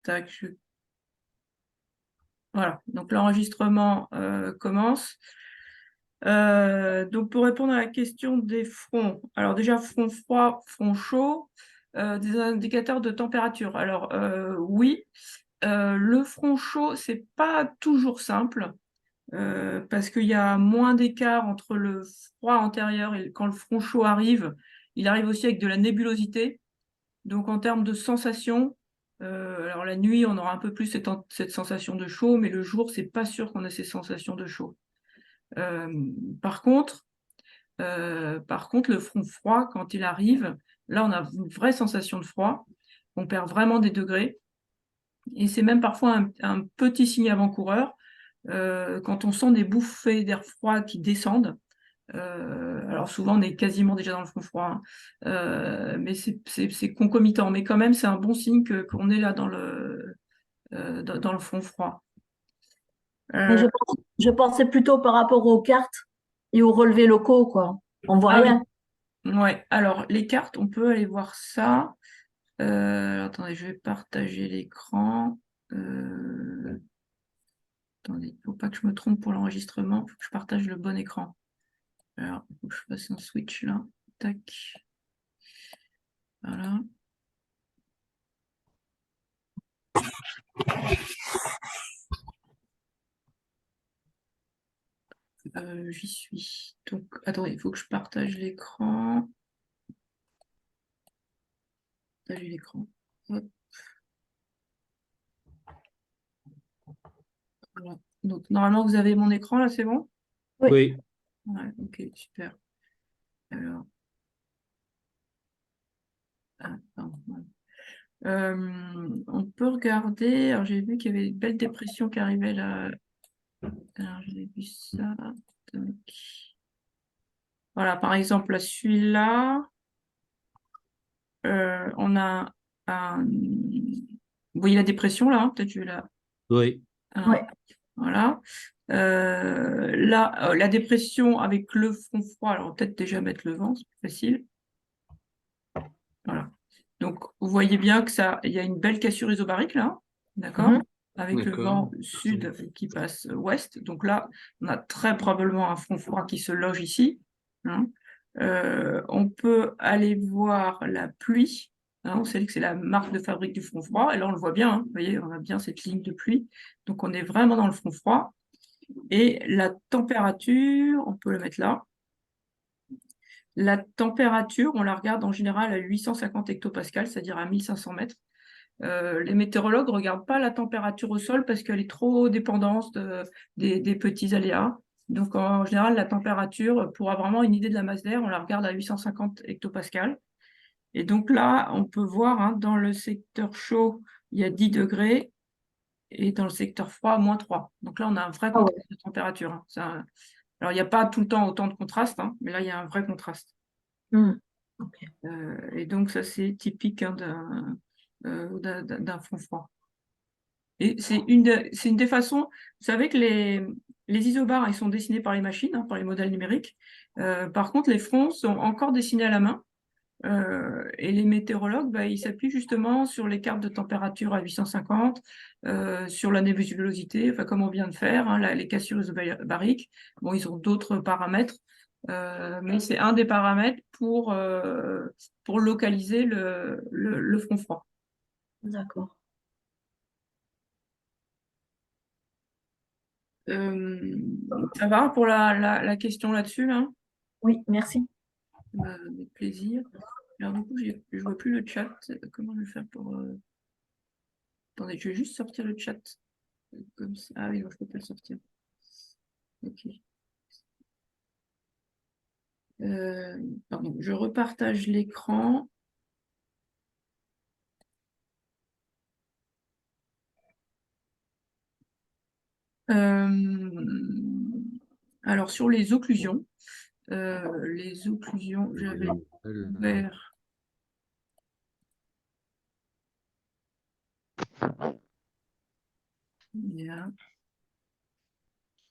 Tac, Voilà, donc l'enregistrement commence. Donc, pour répondre à la question des fronts, alors déjà, front froid, front chaud, des indicateurs de température. Alors, oui, le front chaud, c'est pas toujours simple, parce qu'il y a moins d'écart entre le froid antérieur et quand le front chaud arrive, il arrive aussi avec de la nébulosité. Donc, en termes de sensation, alors la nuit, on aura un peu plus cette sensation de chaud, mais le jour, c'est pas sûr qu'on ait ces sensations de chaud. Par contre, le front froid, quand il arrive, là, on a une vraie sensation de froid. On perd vraiment des degrés. Et c'est même parfois un petit signe avant-coureur. Quand on sent des bouffées d'air froid qui descendent, alors souvent on est quasiment déjà dans le front froid, hein, mais c'est concomitant. Mais quand même, c'est un bon signe qu'on est là dans le front froid. Mais je pensais plutôt par rapport aux cartes et aux relevés locaux, quoi. On voit Ah rien. oui, ouais. Alors les cartes, on peut aller voir ça. Attendez, je vais partager l'écran. Attendez, il ne faut pas que je me trompe pour l'enregistrement, il faut que je partage le bon écran. Alors, il faut que je fasse un switch là. Tac. Voilà. J'y suis. Donc, attendez, il faut que je partage l'écran. Partager l'écran. Hop. Voilà. Donc, normalement, vous avez mon écran là, c'est bon? Oui. Oui. Ouais, ok, super. Alors, pardon, voilà. On peut regarder. Alors, j'ai vu qu'il y avait une belle dépression qui arrivait là. Alors, j'ai vu ça. Tac. Voilà, par exemple, là, celui-là, on a un. Vous voyez la dépression là, hein, peut-être je vais la. Oui. Oui. Voilà. Là, la dépression avec le front froid, alors peut-être déjà mettre le vent, c'est plus facile. Voilà. Donc, vous voyez bien que il y a une belle cassure isobarique là, d'accord? Mhm. Avec le vent sud qui passe ouest. Donc là, on a très probablement un front froid qui se loge ici, hein. On peut aller voir la pluie, hein. On sait que c'est la marque de fabrique du front froid. Et là, on le voit bien, hein. Vous voyez, on a bien cette ligne de pluie. Donc, on est vraiment dans le front froid. Et la température, on peut le mettre là. La température, on la regarde en général à 850 hectopascales, c'est-à-dire à 1500 mètres. Les météorologues ne regardent pas la température au sol parce qu'elle est trop dépendante des petits aléas. Donc, en général, la température, pour avoir vraiment une idée de la masse d'air, on la regarde à 850 hectopascales. Et donc là, on peut voir, hein, dans le secteur chaud, il y a 10 degrés et dans le secteur froid, moins 3. Donc là, on a un vrai Ah ouais. contraste de température, hein. Alors, il n'y a pas tout le temps autant de contraste, hein, mais là, il y a un vrai contraste. Mhm. Ok. Et donc, ça, c'est typique, hein, d'un front froid. Et c'est une des façons, vous savez que les isobars, ils sont dessinés par les machines, hein, par les modèles numériques. Par contre, les fronts sont encore dessinés à la main. Et les météorologues, bah, ils s'appuient justement sur les cartes de température à 850, sur la nébulosité, enfin, comme on vient de faire, hein, les cassures isobariques. Bon, ils ont d'autres paramètres, mais c'est un des paramètres pour localiser le front froid. D'accord. Ça va pour la question là-dessus, hein? Oui, merci. Avec plaisir. Alors, du coup, je ne vois plus le chat. Comment je vais faire pour. Attendez, je vais juste sortir le chat. Comme ça. Ah oui, non, je ne peux pas le sortir. Ok. Pardon, je repartage l'écran. Alors, sur les occlusions, j'avais ouvert. Bien.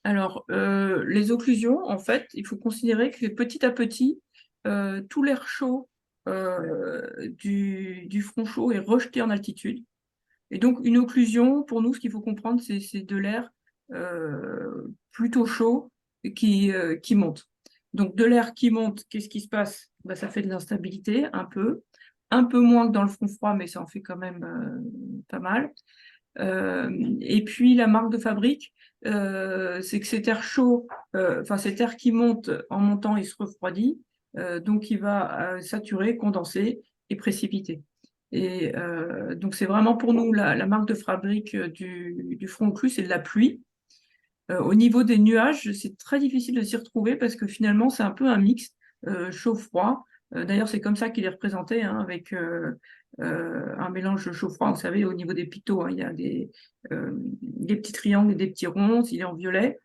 Alors, les occlusions, en fait, il faut considérer que petit à petit, tout l'air chaud du front chaud est rejeté en altitude. Et donc, une occlusion, pour nous, ce qu'il faut comprendre, c'est de l'air plutôt chaud qui monte. Donc, de l'air qui monte, qu'est-ce qui se passe? Bah, ça fait de l'instabilité, un peu moins que dans le front froid, mais ça en fait quand même pas mal. Et puis, la marque de fabrique, c'est que cet air chaud, enfin cet air qui monte, en montant, il se refroidit, donc il va saturer, condenser et précipiter. Et donc, c'est vraiment pour nous la marque de fabrique du front occlus, c'est de la pluie. Au niveau des nuages, c'est très difficile de s'y retrouver parce que finalement, c'est un peu un mix chaud-froid. D'ailleurs, c'est comme ça qu'il est représenté, hein, avec un mélange chaud-froid. Vous savez, au niveau des pitot, hein, il y a des petits triangles et des petits ronds, il est en violet.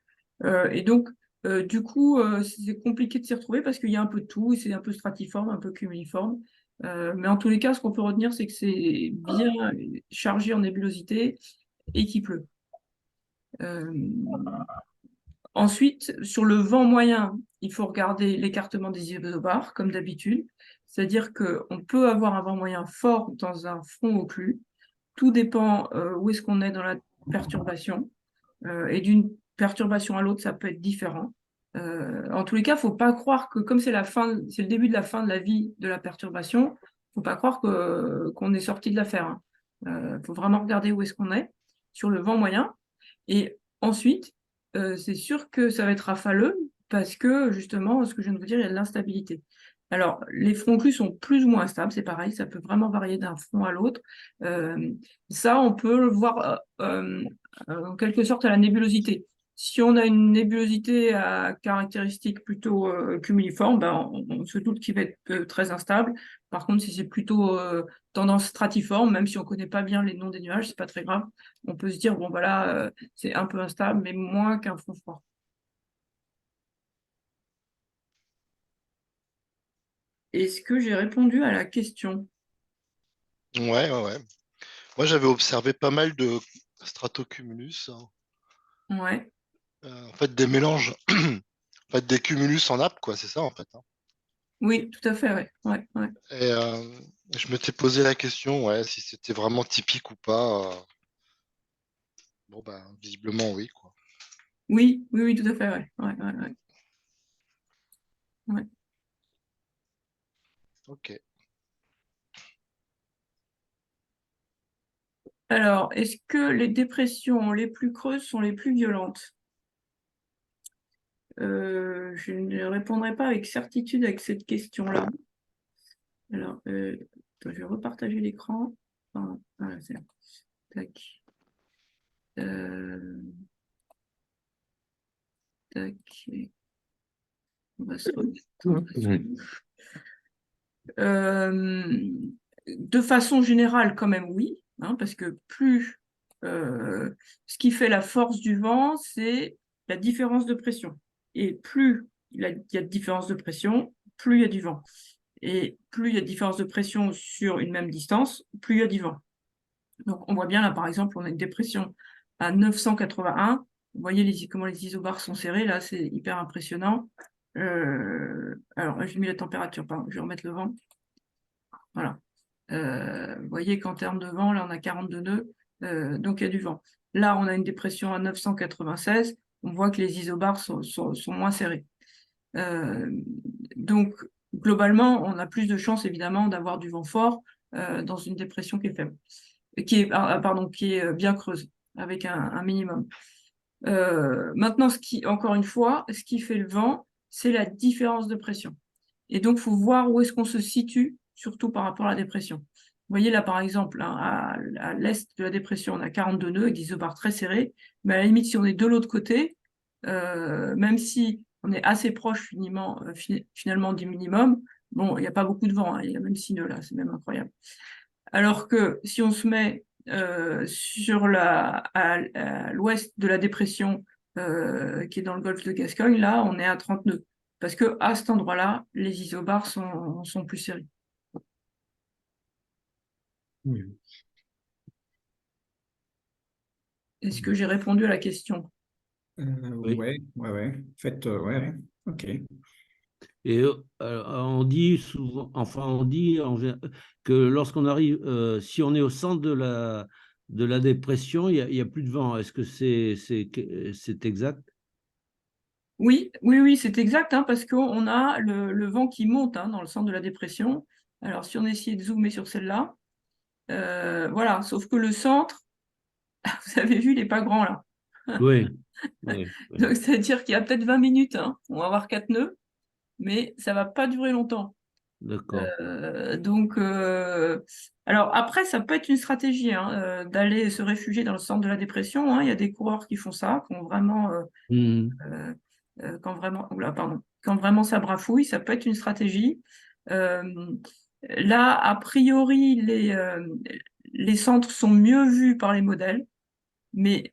Et donc, du coup, c'est compliqué de s'y retrouver parce qu'il y a un peu de tout, c'est un peu stratiforme, un peu cumuliforme. Mais en tous les cas, ce qu'on peut retenir, c'est que c'est bien chargé en nébulosité et qu'il pleut. Ensuite, sur le vent moyen, il faut regarder l'écartement des isobars, comme d'habitude. C'est-à-dire qu'on peut avoir un vent moyen fort dans un front occlus. Tout dépend où est-ce qu'on est dans la perturbation. Et d'une perturbation à l'autre, ça peut être différent. En tous les cas, il ne faut pas croire que, comme c'est c'est le début de la fin de la vie de la perturbation, il ne faut pas croire qu'on est sorti de l'affaire. Il faut vraiment regarder où est-ce qu'on est sur le vent moyen. Et ensuite, c'est sûr que ça va être rafaleux parce que justement, ce que je viens de vous dire, il y a de l'instabilité. Alors, les fronts occlus sont plus ou moins instables, c'est pareil, ça peut vraiment varier d'un front à l'autre. Ça, on peut le voir en quelque sorte à la nébulosité. Si on a une nébulosité à caractéristiques plutôt cumuliformes, ben, on se doute qu'il va être très instable. Par contre, si c'est plutôt tendance stratiforme, même si on ne connaît pas bien les noms des nuages, c'est pas très grave. On peut se dire, bon voilà, c'est un peu instable, mais moins qu'un front froid. Est-ce que j'ai répondu à la question? Ouais, ouais, ouais. Moi, j'avais observé pas mal de stratocumulus, hein. Ouais. En fait, des mélanges, en fait, des cumulus en nappe, quoi, c'est ça, en fait, hein. Oui, tout à fait, ouais. Ouais, ouais. Et je m'étais posé la question, ouais, si c'était vraiment typique ou pas. Bon, ben, visiblement, oui, quoi. Oui, oui, oui, tout à fait, ouais. Ouais, ouais, ouais. Ouais. Ok. Alors, est-ce que les dépressions les plus creuses sont les plus violentes? Je ne répondrai pas avec certitude avec cette question-là. Alors, attends, je vais repartager l'écran. Enfin, voilà, c'est là. Tac. Euh, tac. On va se remettre de façon générale, quand même, oui, hein, parce que ce qui fait la force du vent, c'est la différence de pression. Et plus il y a de différence de pression, plus il y a du vent. Et plus il y a de différence de pression sur une même distance, plus il y a du vent. Donc, on voit bien là, par exemple, on a une dépression à 981. Vous voyez comment les isobars sont serrés, là, c'est hyper impressionnant. Alors, j'ai mis la température, pardon, je vais remettre le vent. Voilà. Vous voyez qu'en termes de vent, là, on a 42 nœuds, donc il y a du vent. Là, on a une dépression à 996, on voit que les isobars sont moins serrés. Donc, globalement, on a plus de chances, évidemment, d'avoir du vent fort dans une dépression qui est faible, pardon, qui est bien creuse, avec un minimum. Maintenant, encore une fois, ce qui fait le vent, c'est la différence de pression. Et donc, il faut voir où est-ce qu'on se situe, surtout par rapport à la dépression. Vous voyez là, par exemple, hein, à l'est de la dépression, on a 42 nœuds avec des isobars très serrés, mais à la limite, si on est de l'autre côté, même si on est assez proche finalement du minimum, bon, il n'y a pas beaucoup de vent, hein, il y a même 6 nœuds là, c'est même incroyable. Alors que si on se met à l'ouest de la dépression qui est dans le golfe de Gascogne, là, on est à 30 nœuds. Parce que à cet endroit-là, les isobars sont plus serrés. Oui. Est-ce que j'ai répondu à la question? Oui. Ouais. En fait, ouais. Ok. Et on dit souvent, enfin on dit que lorsqu'on arrive, si on est au centre de la dépression, il y a plus de vent. Est-ce que c'est exact? Oui, oui, oui, c'est exact, hein, parce qu'on a le vent qui monte, hein, dans le centre de la dépression. Alors, si on essayait de zoomer sur celle-là, voilà, sauf que le centre, vous avez vu, il n'est pas grand là. Oui, oui, oui. Donc, c'est-à-dire qu'il y a peut-être 20 minutes, hein, on va avoir 4 nœuds, mais ça ne va pas durer longtemps. D'accord. Donc, alors après, ça peut être une stratégie, hein, d'aller se réfugier dans le centre de la dépression, hein. Il y a des coureurs qui font ça, qui ont vraiment, Mhm. oula, pardon, quand vraiment ça brafouille, ça peut être une stratégie. Euh, Là, a priori, les centres sont mieux vus par les modèles, mais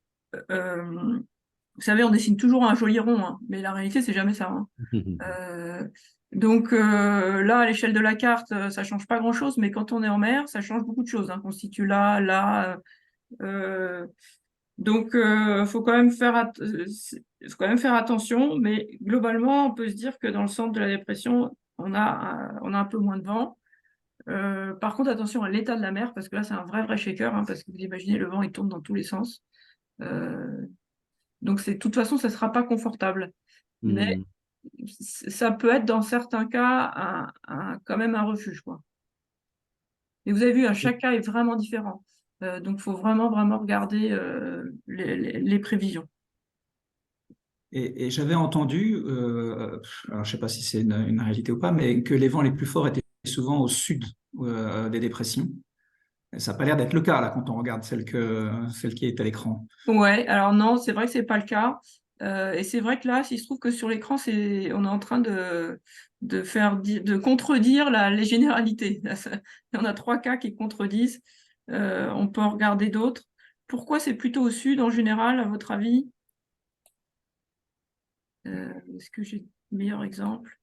vous savez, on dessine toujours un joli rond, hein, mais la réalité, c'est jamais ça, hein. Donc là, à l'échelle de la carte, ça change pas grand-chose, mais quand on est en mer, ça change beaucoup de choses, hein. Constitue là, là. Donc, faut quand même faut quand même faire attention, mais globalement, on peut se dire que dans le centre de la dépression, on a un peu moins de vent. Par contre, attention à l'état de la mer, parce que là, c'est un vrai shaker, hein, parce que vous imaginez, le vent, il tourne dans tous les sens. Donc, de toute façon, ça ne sera pas confortable. Mais Mhm. ça peut être, dans certains cas, quand même un refuge, quoi. Et vous avez vu, hein, chaque cas est vraiment différent. Donc, il faut vraiment regarder les prévisions. Et j'avais entendu, alors je ne sais pas si c'est une réalité ou pas, mais que les vents les plus forts étaient souvent au sud des dépressions. Et ça n'a pas l'air d'être le cas là quand on regarde celle qui est à l'écran. Ouais, alors non, c'est vrai que c'est pas le cas. Et c'est vrai que là, s'il se trouve que sur l'écran, on est en train de contredire les généralités. Il y en a 3 cas qui contredisent. On peut en regarder d'autres. Pourquoi c'est plutôt au sud en général, à votre avis? Est-ce que j'ai de meilleurs exemples?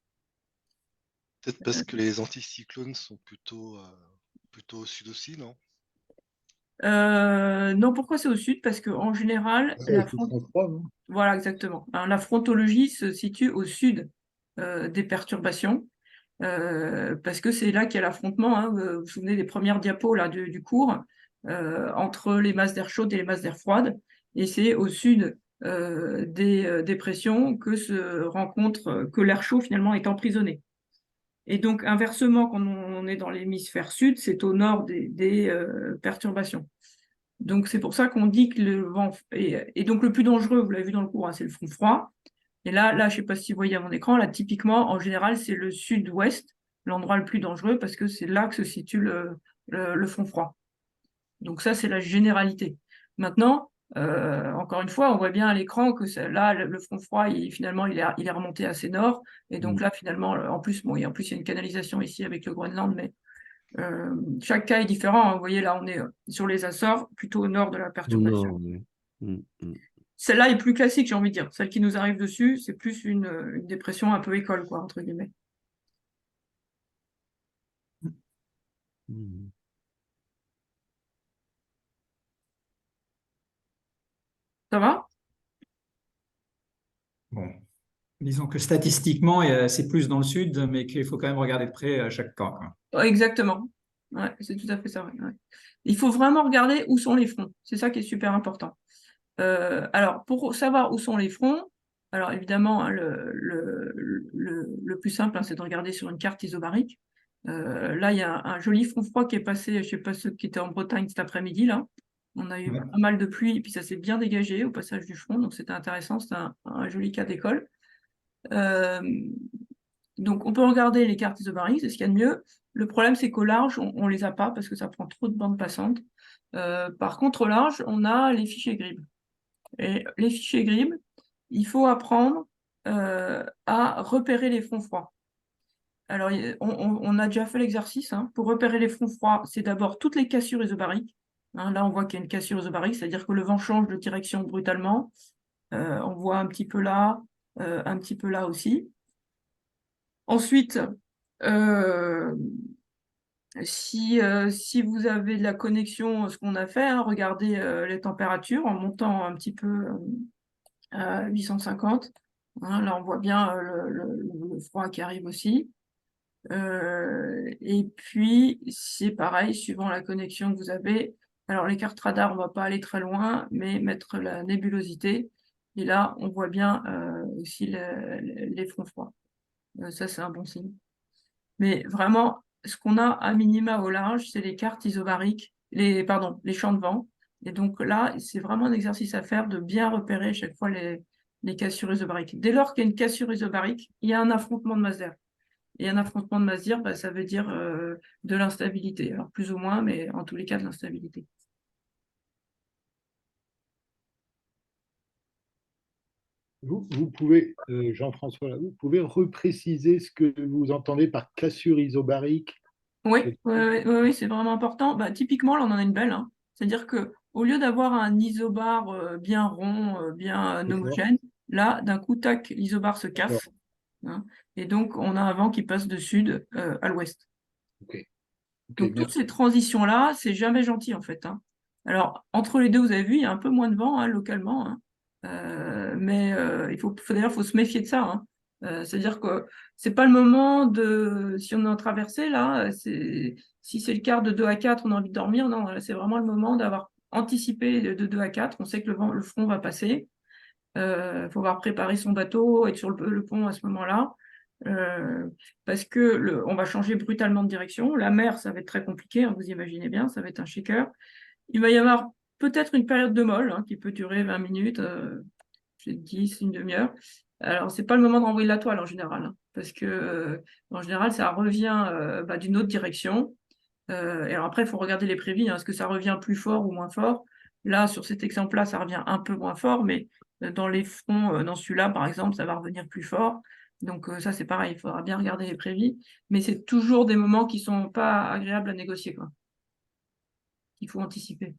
Peut-être parce que les anticyclones sont plutôt au sud aussi, non? Non, pourquoi c'est au sud? Parce qu'en général, Avec le front froid, non? voilà, exactement. Alors, la frontologie se situe au sud des perturbations. Parce que c'est là qu'il y a l'affrontement, hein. Vous vous souvenez des premières diapos là, du cours, entre les masses d'air chaudes et les masses d'air froides. Et c'est au sud des dépressions que se rencontre, que l'air chaud finalement est emprisonné. Et donc, inversement, quand on est dans l'hémisphère sud, c'est au nord des perturbations. Donc, c'est pour ça qu'on dit que le vent. Et donc, le plus dangereux, vous l'avez vu dans le cours, hein, c'est le front froid. Et là, je ne sais pas si vous voyez à mon écran, là, typiquement, en général, c'est le sud-ouest, l'endroit le plus dangereux, parce que c'est là que se situe le front froid. Donc ça, c'est la généralité. Maintenant, encore une fois, on voit bien à l'écran que là, le front froid, finalement, il est remonté assez nord. Et donc là, finalement, en plus, bon, il y a une canalisation ici avec le Groenland, mais chaque cas est différent, hein. Vous voyez, là, on est sur les Açores, plutôt au nord de la perturbation. Non, oui. Mhm. Celle-là est plus classique, j'ai envie de dire. Celle qui nous arrive dessus, c'est plus une dépression un peu école, quoi, entre guillemets. Mhm. Ça va? Bon, disons que statistiquement, c'est plus dans le sud, mais qu'il faut quand même regarder de près à chaque cas, quoi. Ouais, exactement. Ouais, c'est tout à fait ça. Ouais, ouais. Il faut vraiment regarder où sont les fronts. C'est ça qui est super important. Alors, pour savoir où sont les fronts, alors évidemment, hein, le plus simple, hein, c'est de regarder sur une carte isobarique. Là, il y a un joli front froid qui est passé, je ne sais pas ceux qui étaient en Bretagne cet après-midi, là. On a eu Ouais. pas mal de pluie, et puis ça s'est bien dégagé au passage du front, donc c'était intéressant, c'était un joli cas d'école. Euh, donc, on peut regarder les cartes isobariques, c'est ce qu'il y a de mieux. Le problème, c'est qu'au large, on ne les a pas parce que ça prend trop de bandes passantes. Par contre, au large, on a les fichiers GRIB. Et les fichiers GRIB, il faut apprendre à repérer les fronts froids. Alors, on a déjà fait l'exercice, hein. Pour repérer les fronts froids, c'est d'abord toutes les cassures isobariques. Hein, là, on voit qu'il y a une cassure isobarique, c'est-à-dire que le vent change de direction brutalement. On voit un petit peu là aussi. Ensuite, si vous avez de la connexion, ce qu'on a fait, hein, regardez les températures en montant un petit peu à 850. Hein, là, on voit bien le froid qui arrive aussi. Et puis, c'est pareil, suivant la connexion que vous avez, Alors, les cartes radar, on ne va pas aller très loin, mais mettre la nébulosité. Et là, on voit bien aussi les fronts froids. Ça, c'est un bon signe. Mais vraiment, ce qu'on a à minima au large, c'est les cartes isobariques, pardon, les champs de vent. Et donc là, c'est vraiment un exercice à faire de bien repérer chaque fois les cassures isobariques. Dès lors qu'il y a une cassure isobarique, il y a un affrontement de masse d'air. Et un affrontement de masse d'air, bah, ça veut dire de l'instabilité. Alors plus ou moins, mais en tous les cas de l'instabilité. Vous pouvez, Jean-François, vous pouvez repréciser ce que vous entendez par cassure isobarique? Oui, oui, c'est vraiment important. Bah, typiquement, là, on en a une belle, hein. C'est-à-dire que au lieu d'avoir un isobar bien rond, bien D'accord, homogène, là, d'un coup, tac, l'isobar se d'accord, casse, hein. Et donc, on a un vent qui passe de sud à l'ouest. ok, ok, Donc, toutes merci. ces transitions-là, c'est jamais gentil, en fait, hein. Alors, entre les deux, vous avez vu, il y a un peu moins de vent, hein, localement, hein. Mais d'ailleurs, il faut se méfier de ça, hein. C'est-à-dire que c'est pas le moment de, si on est en traversée, là, si c'est le quart de 2 à 4, on a envie de dormir, non, là, c'est vraiment le moment d'avoir anticipé de 2 à 4. On sait que le front va passer. Il faut avoir préparé son bateau, être sur le pont à ce moment-là. Parce que on va changer brutalement de direction. La mer, ça va être très compliqué, hein, vous imaginez bien, ça va être un shaker. Il va y avoir peut-être une période de molle, hein, qui peut durer 20 minutes, 10, une demi-heure. Alors, c'est pas le moment de renvoyer la toile en général, hein, parce que en général, ça revient d'une autre direction. Et alors après, il faut regarder les prévis, hein, est-ce que ça revient plus fort ou moins fort? Là, sur cet exemple-là, ça revient un peu moins fort, mais dans les fronts, dans celui-là, par exemple, ça va revenir plus fort. Donc ça, c'est pareil, il faudra bien regarder les prévis. Mais c'est toujours des moments qui sont pas agréables à négocier, quoi. Il faut anticiper.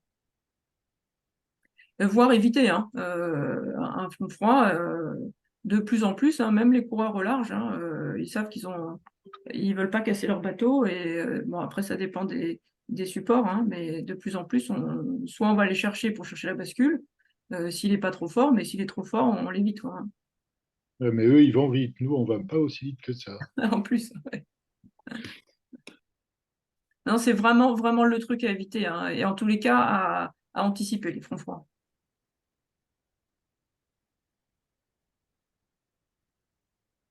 Voire éviter, hein, un front froid de plus en plus, hein, même les coureurs au large, hein, ils savent ils veulent pas casser leur bateau. Et bon, après, ça dépend des supports, hein, mais de plus en plus, soit on va les chercher pour chercher la bascule, s'il n'est pas trop fort, mais s'il est trop fort, on l'évite, quoi, hein. Mais eux, ils vont vite. Nous, on va pas aussi vite que ça. En plus, ouais. Non, c'est vraiment, vraiment le truc à éviter, hein, et en tous les cas, à anticiper les fronts froids.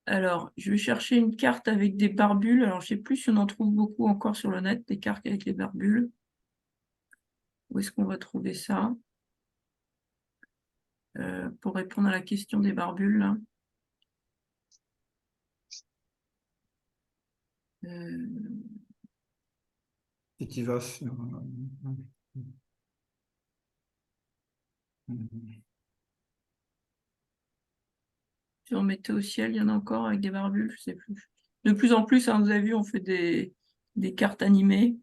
Alors, je vais chercher une carte avec des barbules. Alors, je ne sais plus si on en trouve beaucoup encore sur le net, des cartes avec les barbules. Où est-ce qu'on va trouver ça? Pour répondre à la question des barbules, là. Si tu vas sur... Sur Météo Ciel, il y en a encore avec des barbules, je ne sais plus. De plus en plus, hein, vous avez vu, on fait des cartes animées.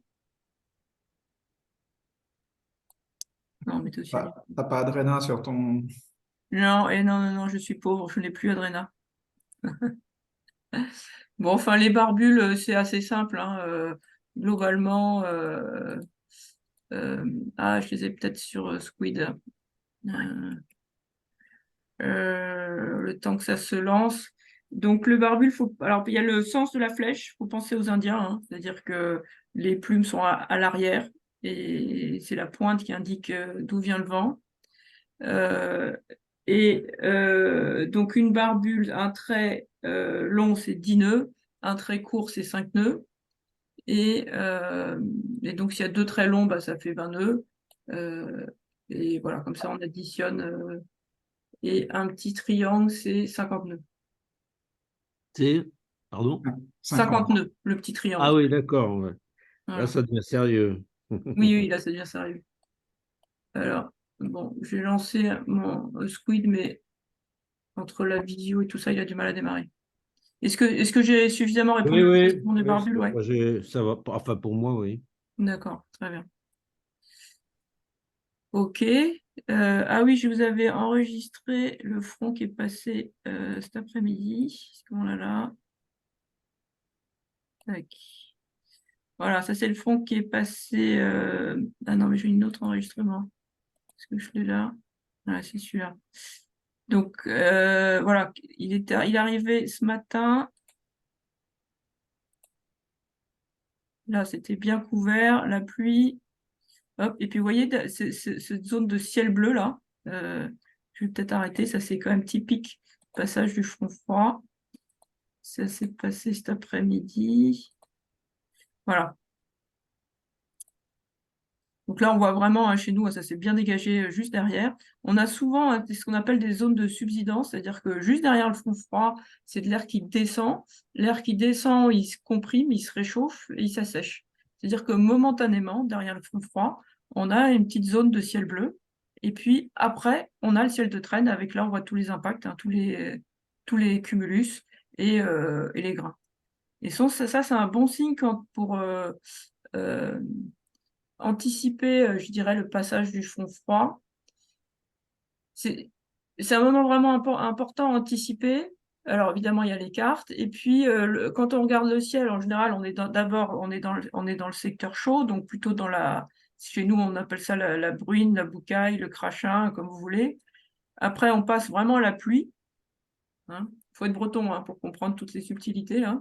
Non, Météo Ciel. T'as pas Adrena sur ton... Non, et non, non, non, je suis pauvre, je n'ai plus Adrena. Bon, enfin, les barbules, c'est assez simple, hein, globalement. Je les ai peut-être sur Squid. Le temps que ça se lance. Donc le barbule, alors il y a le sens de la flèche, il faut penser aux Indiens, hein. C'est-à-dire que les plumes sont à l'arrière et c'est la pointe qui indique d'où vient le vent. Donc une barbule, un trait long, c'est 10 nœuds, un trait court, c'est 5 nœuds. Et donc s'il y a deux traits longs, bah, ça fait 20 nœuds. Et voilà, comme ça on additionne. Et un petit triangle, c'est 50 nœuds. C'est, pardon? 50 nœuds, le petit Ah triangle. oui, d'accord. Ouais. Là, Voilà. ça devient sérieux. Oui, oui, là, ça devient sérieux. Alors, bon, j'ai lancé mon squid, mais entre la visio et tout ça, il a du mal à démarrer. Est-ce que j'ai suffisamment Oui, répondu à la oui, question des oui, barbules? Ouais. ça va. Enfin, pour moi, oui. D'accord, très bien. Ok. Ah oui, je vous avais enregistré le front qui est passé cet après-midi. On l'a là. Tac. Voilà, ça c'est le front qui est passé. Ah non, mais j'ai une autre enregistrement. Est-ce que je l'ai là? Voilà, c'est celui-là. Donc voilà, il est arrivé ce matin. Là, c'était bien couvert. La pluie, Hop, et puis vous voyez cette zone de ciel bleu là, je vais peut-être arrêter, ça c'est quand même typique, passage du front froid. Ça s'est passé cet après-midi. Voilà. Donc là, on voit vraiment hein, chez nous, ça s'est bien dégagé juste derrière. On a souvent ce qu'on appelle des zones de subsidence, c'est-à-dire que juste derrière le front froid, c'est de l'air qui descend. L'air qui descend, il se comprime, il se réchauffe et il s'assèche. C'est-à-dire que momentanément, derrière le front froid, on a une petite zone de ciel bleu. Et puis après, on a le ciel de traîne avec là, on voit tous les impacts, hein, tous les cumulus et les grains. Et ça c'est un bon signe pour anticiper, je dirais, le passage du front froid. C'est un moment vraiment important à anticiper. Alors évidemment, il y a les cartes. Et puis, quand on regarde le ciel, en général, d'abord, on est dans le secteur chaud, donc plutôt dans chez nous, on appelle ça la bruine, la boucaille, le crachin, comme vous voulez. Après, on passe vraiment à la pluie. Il faut être breton hein, pour comprendre toutes ces subtilités là.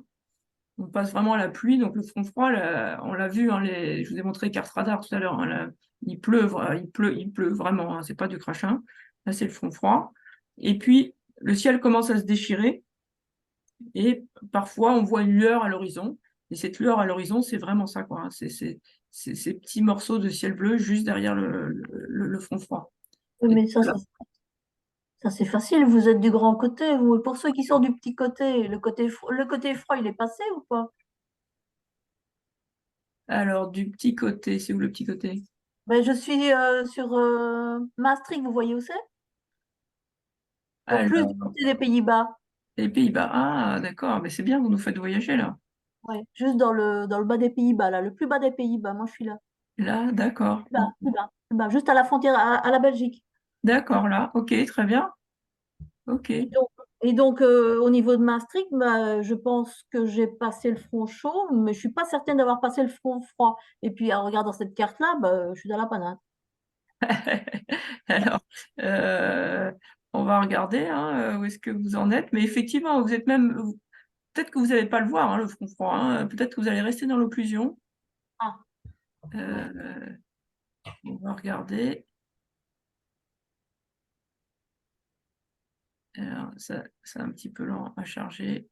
On passe vraiment à la pluie, donc le front froid, on l'a vu, hein, je vous ai montré les cartes radar tout à l'heure, hein, il pleut vraiment, hein, c'est pas du crachin, là c'est le front froid. Et puis le ciel commence à se déchirer, et parfois on voit une lueur à l'horizon, et cette lueur à l'horizon, c'est vraiment ça, quoi, hein, c'est ces petits morceaux de ciel bleu juste derrière le front froid. Oui, mais ça, c'est facile, vous êtes du grand côté, vous. Et pour ceux qui sont du petit côté, le côté froid, il est passé ou pas? Alors du petit côté, c'est où le petit côté? Ben, je suis sur Maastricht, vous voyez où c'est? Donc plus du Alors, côté des Pays-Bas. les Pays-Bas, ah d'accord, mais c'est bien, vous nous faites voyager là. Ouais, juste dans le bas des Pays-Bas, là, le plus bas des Pays-Bas. Moi, je suis là. Là, d'accord. Plus bas, plus bas, plus bas, juste à la frontière, à la Belgique. D'accord, là. Ok, très bien. Ok. Et donc, au niveau de Maastricht, bah, je pense que j'ai passé le front chaud, mais je suis pas certaine d'avoir passé le front froid. Et puis, en regardant cette carte-là, bah, je suis dans la panade. Alors, euh, on va regarder hein, où est-ce que vous en êtes. Mais effectivement, vous êtes même. Peut-être que vous n'allez pas le voir, hein, le front froid. Hein. Peut-être que vous allez rester dans l'occlusion. Ah, ouais. On va regarder. Alors, ça, c'est un petit peu lent à charger.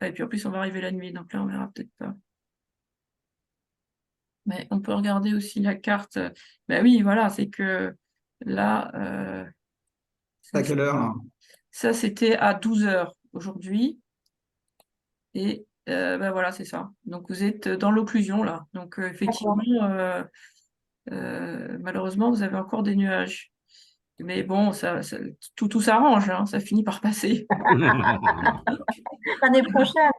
Et puis en plus, on va arriver la nuit, donc là, on verra peut-être pas. Mais on peut regarder aussi la carte. Ben oui, voilà, c'est que là, À quelle heure là ça c'était à 12 h aujourd'hui. Et ben voilà, c'est ça. Donc vous êtes dans l'occlusion là. Donc effectivement, D'accord. malheureusement, vous avez encore des nuages. Mais bon, tout s'arrange, hein, ça finit par passer. L'année prochaine.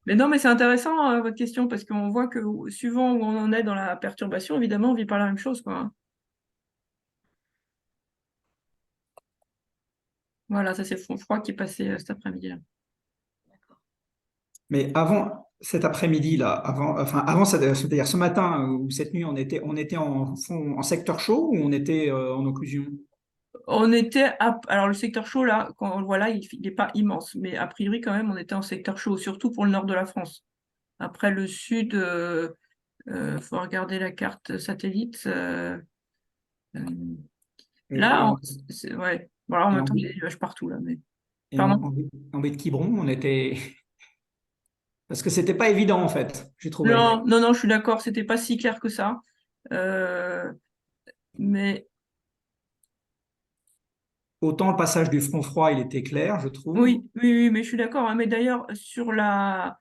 Mais non, mais c'est intéressant votre question parce qu'on voit que suivant où on en est dans la perturbation, évidemment, on vit pas la même chose, quoi. Hein. Voilà, ça c'est le front froid qui est passé cet après-midi-là. Mais avant cet après-midi-là, avant c'est-à-dire ce matin ou cette nuit, on était en secteur chaud ou on était en occlusion? On était alors le secteur chaud là, quand on le voit là, il n'est pas immense, mais a priori quand même, on était en secteur chaud, surtout pour le nord de la France. Après le sud, faut regarder la carte satellite. Et, et Là, en, ouais. Voilà, en et même en, temps, il y a des nuages partout là. Mais et en, pardon. en baie de Quiberon, on était. Parce que c'était pas évident en fait, j'ai trouvé. Non, non, non, je suis d'accord, c'était pas si clair que ça. Euh, mais Autant le passage du front froid, il était clair, je trouve. oui, oui, oui, mais je suis d'accord. Hein. Mais d'ailleurs, sur la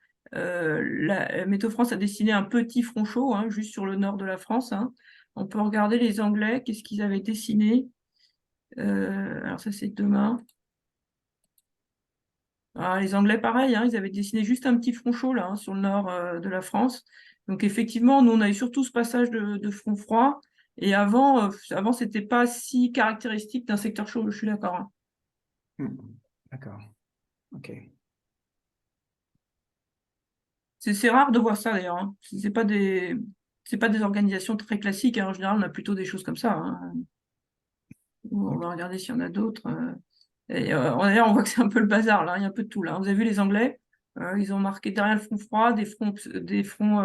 Météo France a dessiné un petit front chaud, hein, juste sur le nord de la France. Hein. On peut regarder les Anglais, qu'est-ce qu'ils avaient dessiné. Alors ça, c'est demain. Ah, les Anglais, pareil, hein, ils avaient dessiné juste un petit front chaud là, hein, sur le nord de la France. Donc effectivement, nous, on a eu surtout ce passage de front froid. Et avant, c'était pas si caractéristique d'un secteur chaud, je suis d'accord. Hein. D'accord. Ok. C'est rare de voir ça d'ailleurs. Hein. C'est pas des organisations très classiques. Hein. En général, on a plutôt des choses comme ça. Hein. On va regarder s'il y en a d'autres. Et d'ailleurs, on voit que c'est un peu le bazar là. Il y a un peu de tout là. Vous avez vu les Anglais? Ils ont marqué derrière le front froid des fronts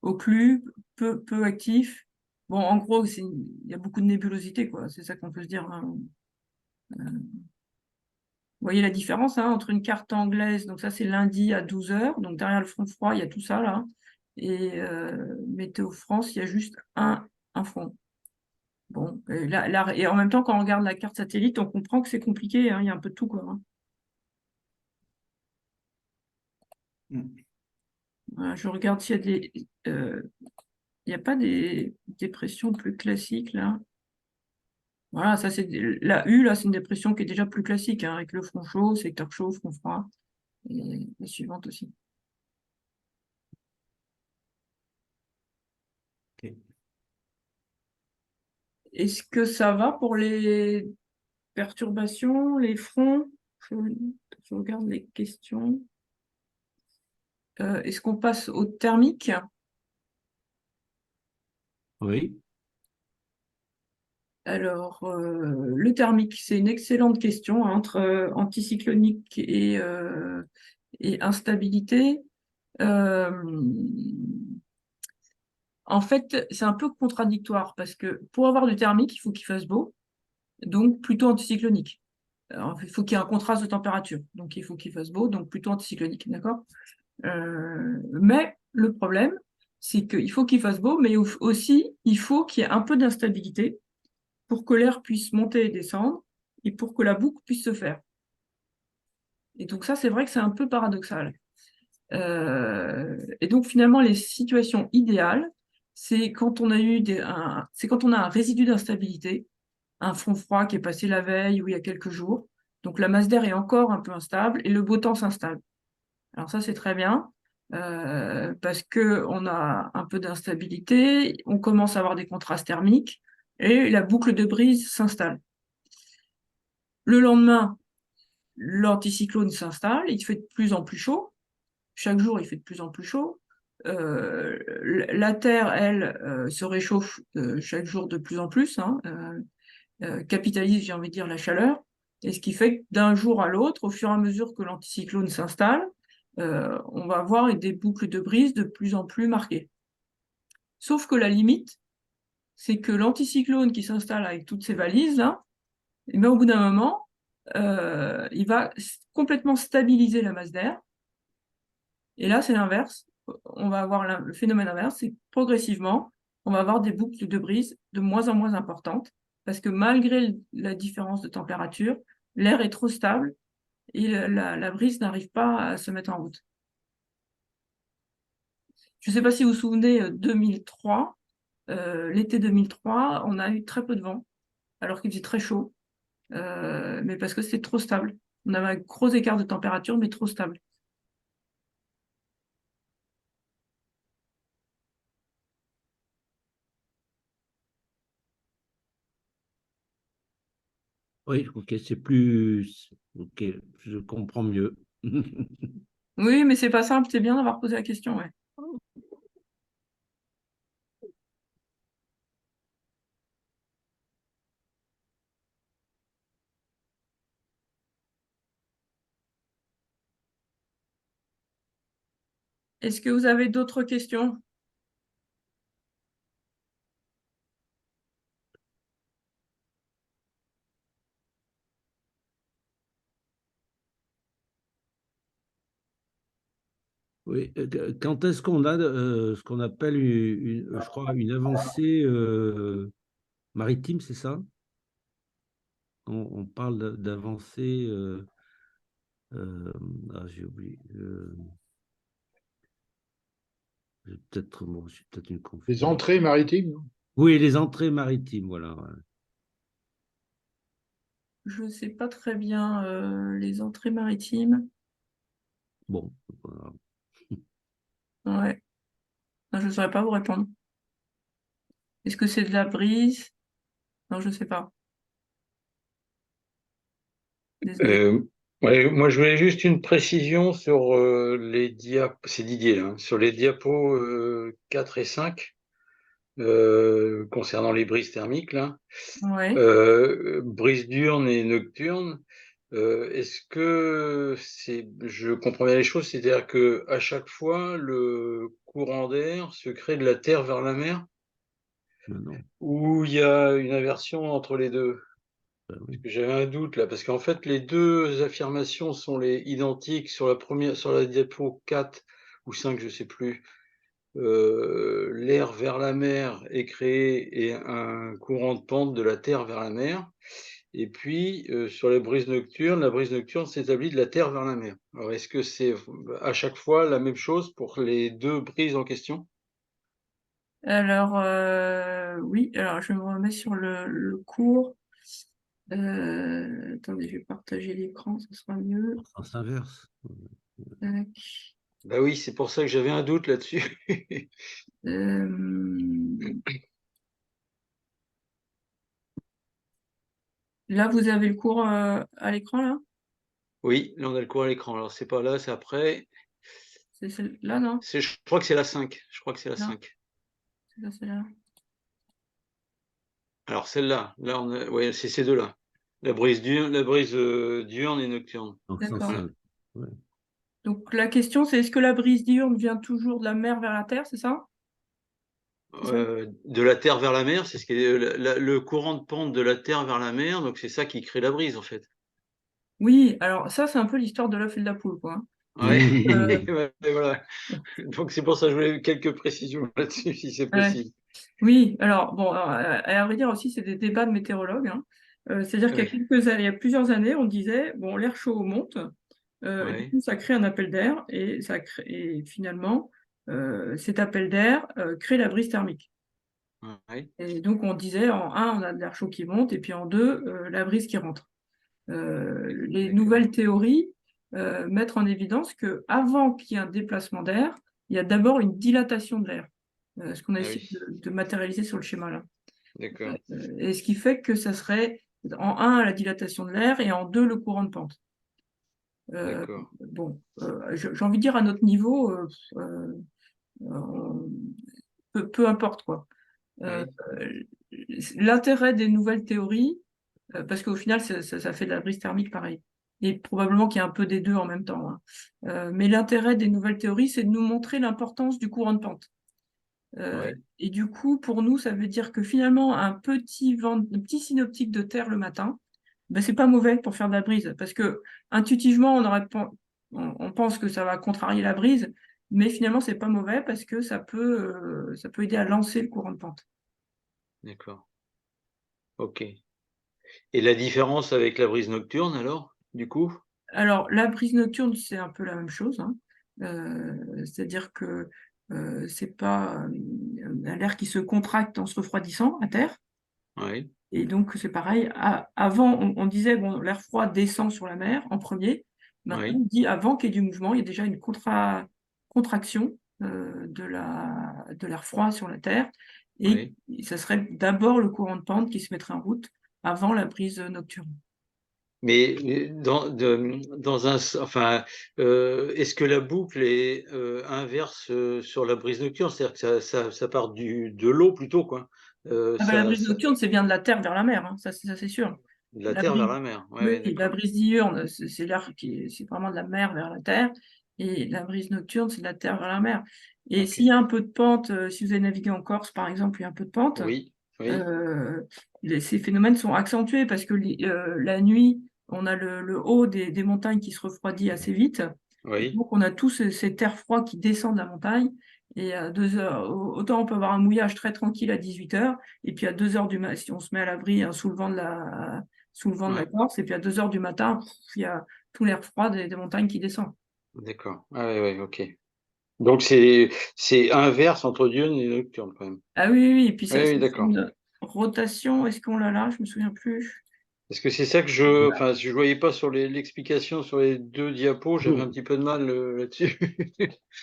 occlus, peu actifs. Bon, en gros, il y a beaucoup de nébulosité, quoi. C'est ça qu'on peut se dire, hein. Vous voyez la différence, hein, entre une carte anglaise, donc ça c'est lundi à 12 h, donc derrière le front froid, il y a tout ça là. Et Météo France, il y a juste un front. Bon, et en même temps, quand on regarde la carte satellite, on comprend que c'est compliqué, hein, il y a un peu de tout, quoi, hein. Voilà, je regarde s'il y a il n'y a pas des dépressions plus classiques là. Voilà, ça c'est la U, là, c'est une dépression qui est déjà plus classique, hein, avec le front chaud, secteur chaud, front froid, et les suivantes aussi. Ok. Est-ce que ça va pour les perturbations, les fronts? Je regarde les questions. Est-ce qu'on passe au thermique? Oui. Alors, le thermique, c'est une excellente question, hein, entre anticyclonique et instabilité. En fait, c'est un peu contradictoire parce que pour avoir du thermique, il faut qu'il fasse beau, donc plutôt anticyclonique. Alors, il faut qu'il y ait un contraste de température, donc il faut qu'il fasse beau, donc plutôt anticyclonique, d'accord? Mais le problème, c'est qu'il faut qu'il fasse beau, mais aussi, il faut qu'il y ait un peu d'instabilité pour que l'air puisse monter et descendre, et pour que la boucle puisse se faire. Et donc ça, c'est vrai que c'est un peu paradoxal. Et donc finalement, les situations idéales, c'est quand on a c'est quand on a un résidu d'instabilité, un front froid qui est passé la veille ou il y a quelques jours. Donc la masse d'air est encore un peu instable et le beau temps s'installe. Alors ça, c'est très bien, parce qu'on a un peu d'instabilité, on commence à avoir des contrastes thermiques et la boucle de brise s'installe. Le lendemain, l'anticyclone s'installe, il fait de plus en plus chaud. Chaque jour, il fait de plus en plus chaud. La Terre, elle, se réchauffe chaque jour de plus en plus, hein, capitalise, j'ai envie de dire, la chaleur. Et ce qui fait que d'un jour à l'autre, au fur et à mesure que l'anticyclone s'installe, on va avoir des boucles de brise de plus en plus marquées. Sauf que la limite, c'est que l'anticyclone qui s'installe avec toutes ses valises, là, et bien, au bout d'un moment, il va complètement stabiliser la masse d'air. Et là, c'est l'inverse. On va avoir le phénomène inverse, c'est progressivement, on va avoir des boucles de brise de moins en moins importantes, parce que malgré la différence de température, l'air est trop stable et la brise n'arrive pas à se mettre en route. Je ne sais pas si vous vous souvenez, 2003, l'été 2003, on a eu très peu de vent, alors qu'il faisait très chaud, mais parce que c'était trop stable. On avait un gros écart de température, mais trop stable. Oui, ok, c'est plus. Ok, je comprends mieux. Oui, mais c'est pas simple, c'est bien d'avoir posé la question, ouais. Est-ce que vous avez d'autres questions? Oui, quand est-ce qu'on a ce qu'on appelle, je crois, une avancée maritime, c'est ça? On parle d'avancée. J'ai oublié. J'ai peut-être une Les confusion. entrées maritimes, non? Oui, les entrées maritimes, voilà. Ouais. Je ne sais pas très bien les entrées maritimes. Bon, voilà. Ouais. Non, je ne saurais pas vous répondre. Est-ce que c'est de la brise? Non, je ne sais pas. Désolée. Euh, ouais, moi, je voulais juste une précision sur les diapos, c'est Didier, hein, sur les diapos 4 et 5 concernant les brises thermiques, là, Ouais. brises diurnes et nocturnes. Est-ce que je comprends bien les choses, c'est-à-dire que à chaque fois, le courant d'air se crée de la terre vers la mer, Ben non. ou il y a une inversion entre les deux? Ben oui. J'avais un doute là, parce qu'en fait, les deux affirmations sont identiques sur la diapo 4 ou 5, je sais plus. L'air vers la mer est créé et un courant de pente de la terre vers la mer. Et puis, sur la brise nocturne s'établit de la terre vers la mer. Alors, est-ce que c'est à chaque fois la même chose pour les deux brises en question? Alors, oui, alors je me remets sur le cours. Attendez, je vais partager l'écran, ça sera mieux. Sens inverse. Tac. Bah oui, c'est pour ça que j'avais un doute là-dessus. Là, vous avez le cours à l'écran, là? Oui, là, on a le cours à l'écran. Alors, c'est pas là, c'est après. C'est celle-là, non? Je crois que c'est la 5. Je crois que c'est la Non. 5. C'est pas celle-là. Alors, celle-là, ouais, c'est ces deux-là. La brise diurne et nocturne. Donc D'accord. 105. Ouais. Donc, la question, c'est est-ce que la brise diurne vient toujours de la mer vers la terre, c'est ça? C'est ça? De la terre vers la mer, c'est ce qui est le courant de pente de la terre vers la mer, donc c'est ça qui crée la brise en fait. Oui, alors ça, c'est un peu l'histoire de l'œuf et de la poule, quoi. Ouais, Euh, ouais, voilà. Donc c'est pour ça que je voulais quelques précisions là-dessus, si c'est ouais. possible. Oui, alors, bon, à vrai dire aussi, c'est des débats de météorologues, hein. C'est-à-dire qu'il y a Ouais, quelques années, il y a plusieurs années, on disait, bon, l'air chaud monte, du ouais, coup, ça crée un appel d'air, et et finalement, cet appel d'air crée la brise thermique. ouais, Et donc, on disait, en un, on a de l'air chaud qui monte, et puis en deux, la brise qui rentre. Les d'accord. nouvelles théories mettent en évidence que avant qu'il y ait un déplacement d'air, il y a d'abord une dilatation de l'air, ce qu'on a Ah essayé oui, de matérialiser sur le schéma là. d'accord, Et ce qui fait que ça serait en un la dilatation de l'air et en deux le courant de pente. d'accord. Bon, j'ai envie de dire à notre niveau, euh, peu importe quoi. Euh, Ouais, L'intérêt des nouvelles théories, parce qu'au final, ça fait de la brise thermique pareil. Et probablement qu'il y a un peu des deux en même temps, hein. Mais l'intérêt des nouvelles théories, c'est de nous montrer l'importance du courant de pente. ouais, Et du coup, pour nous, ça veut dire que finalement, un petit synoptique de terre le matin, ben, c'est pas mauvais pour faire de la brise. Parce que intuitivement, on pense que ça va contrarier la brise, mais finalement, c'est pas mauvais parce que ça peut aider à lancer le courant de pente. d'accord. Ok. Et la différence avec la brise nocturne alors, du coup? Alors, la brise nocturne, c'est un peu la même chose, hein. C'est-à-dire que c'est pas un air qui se contracte en se refroidissant à terre. Ouais, Et donc, c'est pareil. Avant, on disait, bon, l'air froid descend sur la mer en premier. Maintenant, ouais, on dit, avant qu'il y ait du mouvement, il y a déjà une contraction de l'air froid sur la terre. Et ouais. ça serait d'abord le courant de pente qui se mettrait en route avant la brise nocturne. Mais enfin, est-ce que la boucle est inverse sur la brise nocturne? C'est-à-dire que ça part de l'eau plutôt, quoi. Ah bah, la brise nocturne, c'est bien de la terre vers la mer, hein, ça c'est sûr. De la La terre vers brise, la mer. Ouais, oui, ouais, la d'accord. brise diurne, c'est vraiment de la mer vers la terre, et la brise nocturne, c'est de la terre vers la mer. Et Ok. s'il y a un peu de pente, si vous avez navigué en Corse, par exemple, il y a un peu de pente, Oui, oui, euh, ces phénomènes sont accentués parce que la nuit, on a le haut des montagnes qui se refroidit assez vite, et oui, donc on a tout cet air froid qui descend de la montagne, et à 2 heures, autant on peut avoir un mouillage très tranquille à 18 heures, et puis à 2 heures du matin, si on se met à l'abri, hein, sous le vent de la ouais, Corse, et puis à 2 heures du matin, il y a tout l'air froid des montagnes qui descend. d'accord. Ah, ouais, ouais, ok. Donc c'est inverse entre diurne et nocturne quand même. Ah oui, oui, oui, et puis Oui, ça oui, fait d'accord. une rotation, est-ce qu'on l'a là? Je me souviens plus. Parce que c'est ça que enfin, je voyais pas sur l'explication sur les deux diapos, j'avais un petit peu de mal là-dessus.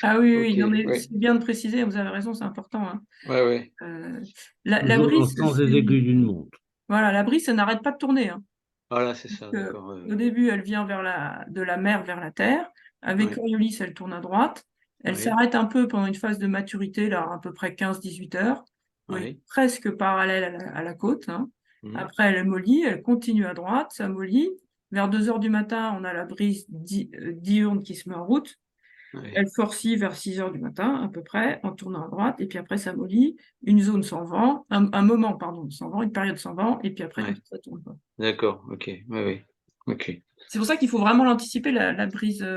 Ah oui, oui, Ok, oui, non mais ouais, c'est bien de préciser, vous avez raison, c'est important, hein. ouais, ouais, Euh, la Toujours dans le brise, sens des aiguilles d'une montre. voilà, la brise, ça n'arrête pas de tourner, hein. voilà, c'est ça, Que, d'accord. au début, elle vient de la mer vers la terre. Avec Ouais, Coriolis, elle tourne à droite. Elle ouais, s'arrête un peu pendant une phase de maturité, là, à peu près 15-18 heures, où elle est ouais, presque parallèle à la côte, hein. mhm, Après, elle mollit, elle continue à droite, ça mollit. vers 2 heures du matin, on a la brise diurne qui se met en route. Ouais. Elle forcit vers 6 heures du matin, à peu près, en tournant à droite, et puis après, ça mollit. Une zone sans vent, un moment, pardon, sans vent, une période sans vent, et puis après, Ouais. ça tourne pas. D'accord, ok. Oui. Ok. C'est pour ça qu'il faut vraiment l'anticiper, la brise.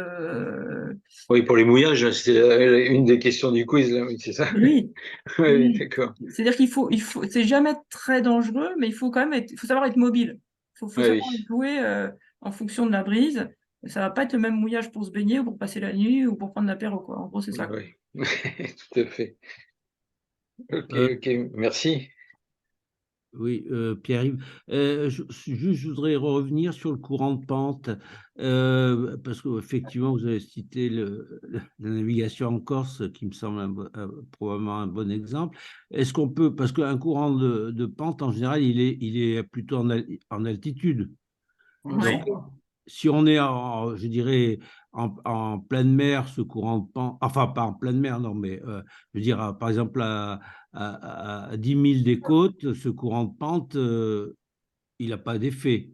Oui, pour les mouillages, c'est une des questions du quiz, là, oui, c'est ça. Oui, Oui, oui. d'accord. C'est-à-dire c'est jamais très dangereux, mais il faut quand même il faut savoir être mobile. Il faut Oui, savoir oui. jouer en fonction de la brise. Ça va pas être le même mouillage pour se baigner ou pour passer la nuit ou pour prendre l'apéro, quoi. En gros, c'est ça. Oui, tout à fait. Ok, Euh, ok, merci. Oui, Pierre-Yves. Je voudrais revenir sur le courant de pente, parce qu'effectivement, vous avez cité la navigation en Corse, qui me semble probablement un bon exemple. Est-ce qu'on peut, parce qu'un courant de pente, en général, il est plutôt en altitude. Ouais. Donc, si on est, je dirais, en pleine mer, ce courant de pente, enfin, pas en pleine mer, non, mais je veux dire, par exemple, à 10 000 des côtes, ce courant de pente, il n'a pas d'effet.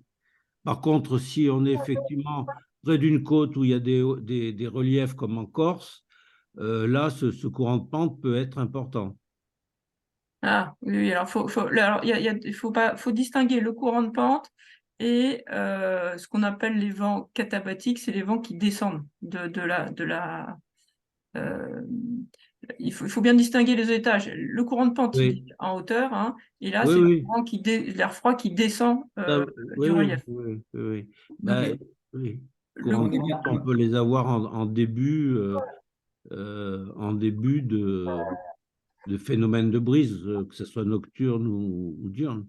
Par contre, si on est effectivement près d'une côte où il y a des reliefs comme en Corse, là, ce courant de pente peut être important. Ah, oui, oui, alors faut distinguer le courant de pente et ce qu'on appelle les vents catabatiques, c'est les vents qui descendent euh, il faut bien distinguer les étages. Le courant de pente, il est Oui, en hauteur, hein, et là, oui, c'est oui. l'air froid qui descend Oui, du oui, relief. oui, oui, oui. Donc, Ben, oui. le Courant de courant, pente, on peut les avoir en début de phénomène de brise, que ce soit nocturne ou diurne.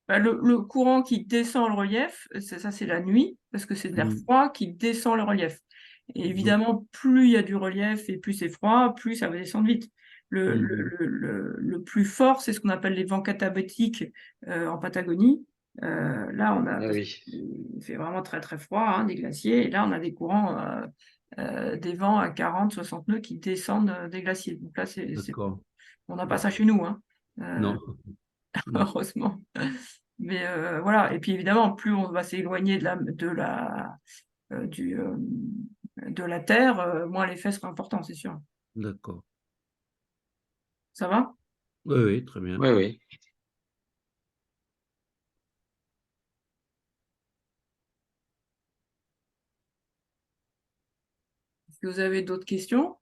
le courant qui descend le relief, ça c'est la nuit, parce que c'est de l'air Mm. froid qui descend le relief. Et Donc, évidemment, plus il y a du relief et plus c'est froid, plus ça va descendre vite. mm. Le plus fort, c'est ce qu'on appelle les vents catabatiques en Patagonie. Là, Ah parce oui. qu'il fait vraiment très très froid, hein, des glaciers, et là on a des courants, des vents à 40, 60 nœuds qui descendent des glaciers. Donc là, D'accord. on n'a pas ça chez nous, hein, Non. Non. heureusement. Mais voilà, et puis évidemment, plus on va s'éloigner de la Terre, moins l'effet sera important, c'est sûr. D'accord. Ça va? Oui, oui, très bien. Oui, oui. Est-ce que vous avez d'autres questions?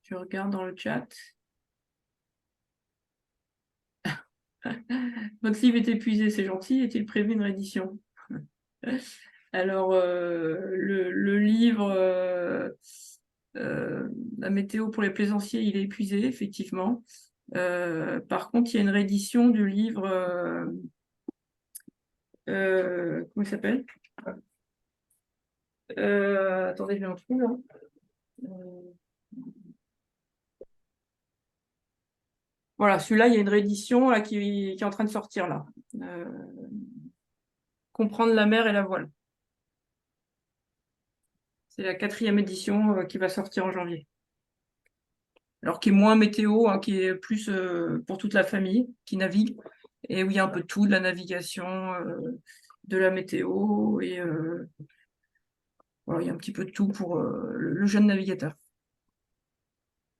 Je regarde dans le chat. Votre livre est épuisé, c'est gentil. Est-il prévu une réédition? Alors, le livre, La météo pour les plaisanciers, il est épuisé, effectivement. Par contre, il y a une réédition du livre, comment il s'appelle? Attendez, je vais en trouver, hein. Voilà, celui-là, il y a une réédition là, qui est en train de sortir là. Comprendre la mer et la voile. C'est la 4e édition qui va sortir en janvier. Alors qui est moins météo, hein, qui est plus pour toute la famille qui navigue, et où il y a un peu de tout, de la navigation, de la météo, et voilà, il y a un petit peu de tout pour le jeune navigateur.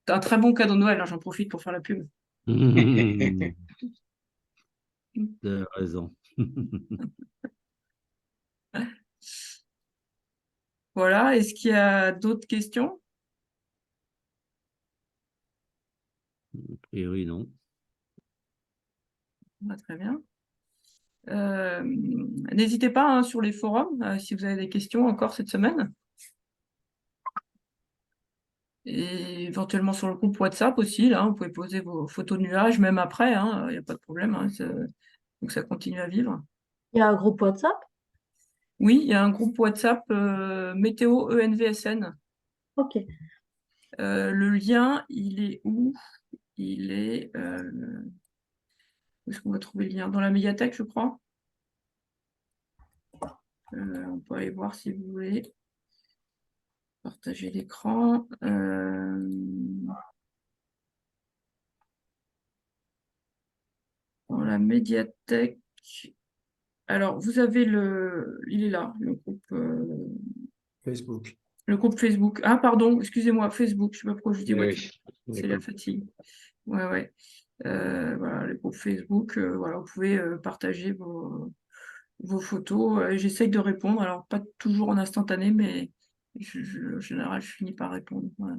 C'est un très bon cadeau de Noël, hein, j'en profite pour faire la pub. Tu as raison. Voilà, est-ce qu'il y a d'autres questions? A priori, non. Très bien. N'hésitez pas, hein, sur les forums si vous avez des questions encore cette semaine. Et éventuellement sur le groupe WhatsApp aussi, là, vous pouvez poser vos photos de nuages, même après, hein, il n'y a pas de problème, hein, donc ça continue à vivre. Il y a un groupe WhatsApp? Oui, il y a un groupe WhatsApp météo ENVSN. Ok. Le lien, il est où? Il est. Où est-ce qu'on va trouver le lien? Dans la médiathèque, je crois. On peut aller voir si vous voulez. Partager l'écran. Dans la médiathèque. Alors, vous avez il est là, Facebook. le groupe Facebook. Ah, pardon, excusez-moi, Facebook, je sais pas pourquoi je dis Oui, WhatsApp, c'est la d'accord. fatigue. Ouais, ouais. Voilà, le groupe Facebook, voilà, vous pouvez partager vos photos. J'essaye de répondre, alors pas toujours en instantané, mais en général, je finis par répondre. Voilà.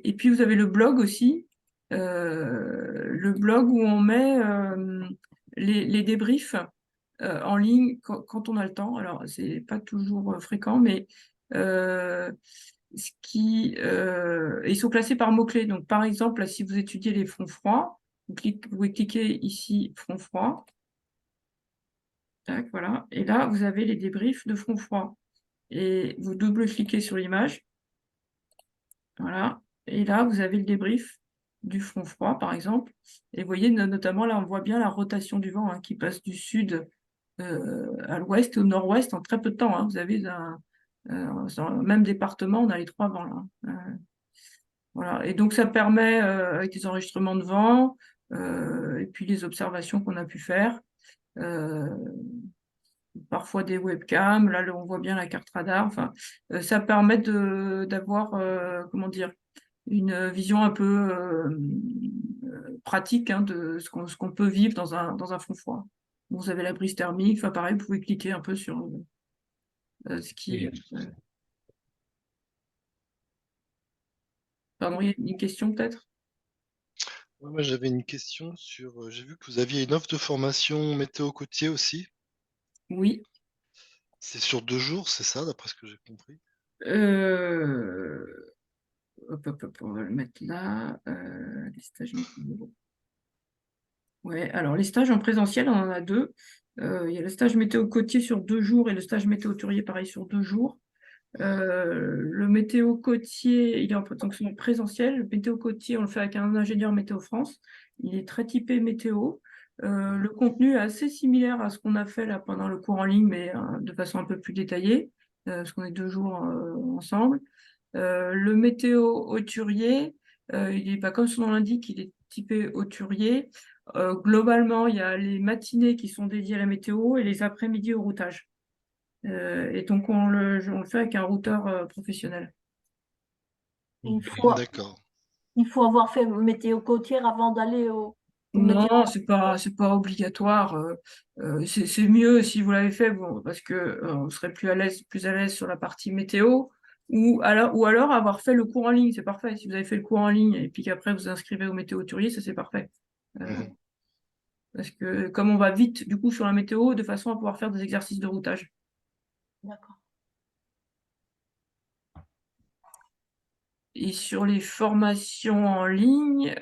Et puis, vous avez le blog aussi, le blog où on met les débriefs en ligne quand on a le temps. Alors, c'est pas toujours fréquent, mais ils sont classés par mots-clés. Donc, par exemple, si vous étudiez les fronts froids, vous pouvez cliquer ici, front froid. Tac, voilà. Et là, vous avez les débriefs de front froid. Et vous double-cliquez sur l'image. Voilà. Et là, vous avez le débrief du front froid, par exemple. Et vous voyez, notamment, là, on voit bien la rotation du vent qui passe du sud à l'ouest et au nord-ouest en très peu de temps. Vous avez dans le même département, on a les 3 vents là. Voilà. Et donc, ça permet, avec les enregistrements de vent et puis les observations qu'on a pu faire, parfois des webcams, là, on voit bien la carte radar. Enfin, ça permet d'avoir, comment dire, une vision un peu pratique de ce qu'on peut vivre dans un front froid. Vous avez la brise thermique, enfin pareil, vous pouvez cliquer un peu sur ce qui. Pardon, il y a une question peut-être? Ouais, moi, j'avais une question sur. J'ai vu que vous aviez une offre de formation météo côtier aussi. Oui. C'est sur 2 jours, c'est ça, d'après ce que j'ai compris? Hop, on va le mettre là. Les stages météo. Ouais, alors les stages en présentiel, on en a 2. Il y a le stage météo côtier sur 2 jours et le stage météo turier, pareil, sur 2 jours. Le météo côtier, il est en présentiel. Le météo côtier, on le fait avec un ingénieur Météo France. Il est très typé météo. Le contenu est assez similaire à ce qu'on a fait là pendant le cours en ligne, mais de façon un peu plus détaillée, parce qu'on est 2 jours ensemble. Le météo hauturier, il n'est pas comme son nom l'indique, il est typé hauturier. Globalement, il y a les matinées qui sont dédiées à la météo et les après-midi au routage. Et donc, on le fait avec un routeur professionnel. D'accord. Il faut avoir fait météo côtière avant d'aller au météo. Non, c'est pas obligatoire. C'est mieux si vous l'avez fait, parce que on serait plus à l'aise sur la partie météo, ou alors avoir fait le cours en ligne, c'est parfait. Si vous avez fait le cours en ligne et puis qu'après vous inscrivez au météo tourier, ça c'est parfait. Parce que comme on va vite du coup sur la météo, de façon à pouvoir faire des exercices de routage. D'accord. Et sur les formations en ligne,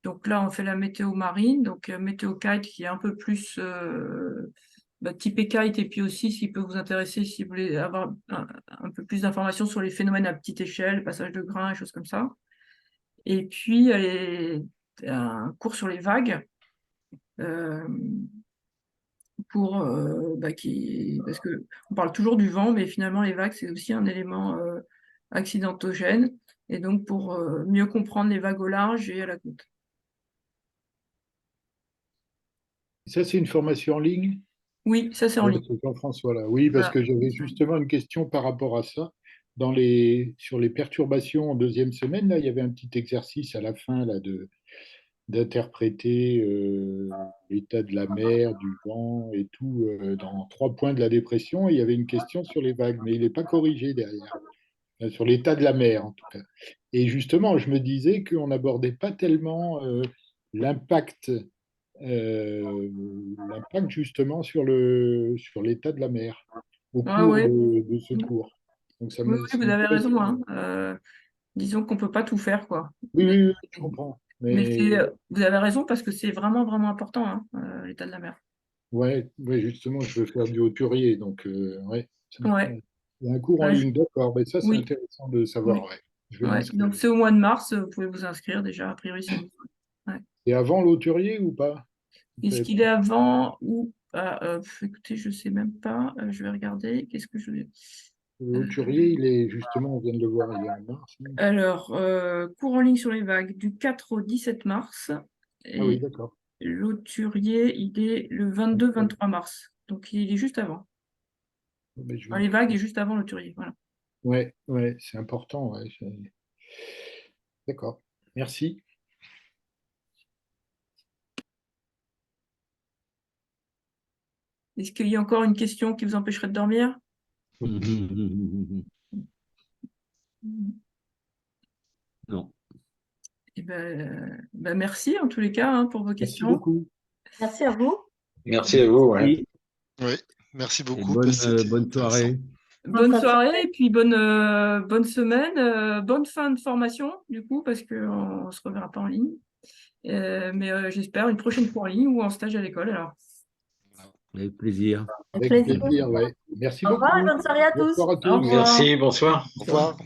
donc là, on fait la météo marine, donc météo kite qui est un peu plus typé kite, et puis aussi, s'il peut vous intéresser, si vous voulez avoir un peu plus d'informations sur les phénomènes à petite échelle, passage de grains, et choses comme ça. Et puis, un cours sur les vagues, parce qu'on parle toujours du vent, mais finalement, les vagues, c'est aussi un élément accidentogène, et donc pour mieux comprendre les vagues au large et à la côte. Ça, c'est une formation en ligne? Oui, ça c'est en Ouais, ligne. c'est Jean-François là. Oui, parce Voilà. que j'avais justement une question par rapport à ça. Sur les perturbations en deuxième semaine, là, il y avait un petit exercice à la fin là, d'interpréter l'état de la mer, du vent et tout dans 3 points de la dépression. Et il y avait une question sur les vagues, mais il n'est pas corrigé derrière, sur l'état de la mer en tout cas. Et justement, je me disais qu'on n'abordait pas tellement l'impact justement sur l'état de la mer au Ah cours ouais. de ce Oui, cours. Donc oui, ça vous avez m'intéresse. raison, hein. Disons qu'on peut pas tout faire, quoi. Oui, Mais, oui, oui, je comprends. mais Mais vous avez raison parce que c'est vraiment, vraiment important, hein, l'état de la mer. ouais, ouais, justement, je veux faire du hauturier, donc ouais, ça Ouais. m'intéresse. Il y a un cours en Ouais, ligne, d'accord, mais ça c'est oui, intéressant de savoir, oui. ouais. Je vais Ouais. m'inscrire. Donc c'est au mois de mars, vous pouvez vous inscrire déjà, a priori c'est bon. Ouais. Et avant l'hauturier ou pas? Vous Est-ce savez qu'il pas. est avant ou pas? Écoutez, je sais même pas. Je vais regarder. Qu'est-ce que je vais. Le Euh, hauturier, il est justement, on vient de le voir, il est en mars. alors, cours en ligne sur les vagues du 4 au 17 mars. Ah oui, Et d'accord. Lauturier, il est le 22-23 mars. Donc, il est juste avant. Mais je Enfin, vais- les vagues est juste avant Lauturier. Voilà. Ouais, ouais, c'est important. Ouais, d'accord. Merci. Est-ce qu'il y a encore une question qui vous empêcherait de dormir? Non. Eh ben, merci en tous les cas hein, pour vos Merci questions. beaucoup. Merci à vous. Merci à vous. Ouais. Et Oui, merci et beaucoup. bonne, C'était bonne intéressant. soirée. Bonne fin de soirée et puis bonne semaine, bonne fin de formation du coup parce qu'on ne se reverra pas en ligne. Mais j'espère une prochaine fois en ligne ou en stage à l'école alors. Avec plaisir. Avec Avec plaisir. plaisir, ouais. Merci Au revoir et beaucoup. bonne soirée à tous. Bonsoir à Au tous. revoir. Merci, bonsoir. Au revoir.